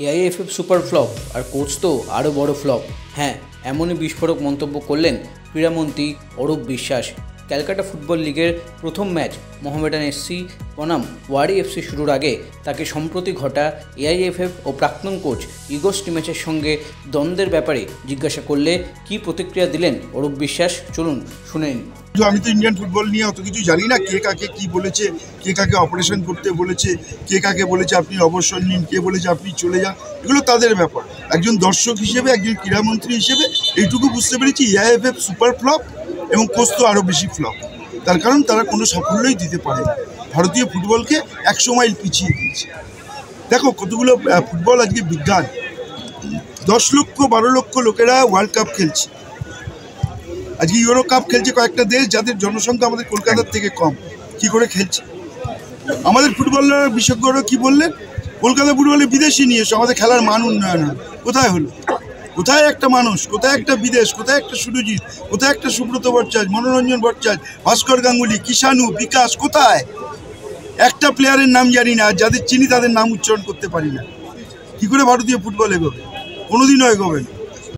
AIFF super flop আর coach তো আরও বড় ফ্লপ। হ্যাঁ, এমনই বিস্ফোরক মন্তব্য করলেন ক্রীড়ামন্ত্রী অরূপ বিশ্বাস। ক্যালকাটা ফুটবল লিগের প্রথম ম্যাচ মোহামেডান এসসি বনাম ওয়ারি এফসি শুরুর আগে তাকে সম্প্রতি ঘটা এআইএফএফ ও প্রাক্তন কোচ ইগো স্টিমেচের সঙ্গে দ্বন্দ্বের ব্যাপারে জিজ্ঞাসা করলে কী প্রতিক্রিয়া দিলেন অরূপ বিশ্বাস, চলুন শুনে নিন। আমি তো ইন্ডিয়ান ফুটবল নিয়ে অত কিছু জানি না, কে কাকে কি বলেছে, কে কাকে অপারেশন করতে বলেছে, কে কাকে বলেছে আপনি অবসর নিন, কে বলেছে আপনি চলে যান, এগুলো তাদের ব্যাপার। একজন দর্শক হিসেবে, একজন ক্রীড়ামন্ত্রী হিসেবে এইটুকু বুঝতে পেরেছি এআইএফএফ সুপার ফ্লপ এবং কোচ তো আরও বেশি ফ্লপ। তার কারণ তারা কোনো সাফল্যই দিতে পারে না, ভারতীয় ফুটবলকে 100 মাইল পিছিয়ে দিয়েছে। দেখো কতগুলো ফুটবল আজকে বিজ্ঞান, 10 লক্ষ 12 লক্ষ লোকেরা ওয়ার্ল্ড কাপ খেলছে, আজকে ইউরো কাপ খেলছে কয়েকটা দেশ যাদের জনসংখ্যা আমাদের কলকাতার থেকে কম। কি করে খেলছে? আমাদের ফুটবলাররা, বিশেষজ্ঞরা কি বললেন, কলকাতা ফুটবলে বিদেশি নিয়ে এসো, আমাদের খেলার মান উন্নয়ন হয়। কোথায় হলো? কোথায় একটা মানুষ, কোথায় একটা বিদেশ, কোথায় একটা সুরজিৎ, কোথায় একটা সুব্রত ভট্টাচার্য, মনোরঞ্জন ভট্টাচার্য, ভাস্কর গাঙ্গুলি, কিষাণু, বিকাশ, কোথায়? একটা প্লেয়ারের নাম জানি না, যাদের চিনি তাদের নাম উচ্চারণ করতে পারি না। কি করে ভারতীয় ফুটবল এগোবে? কোনোদিনও এগোবে না।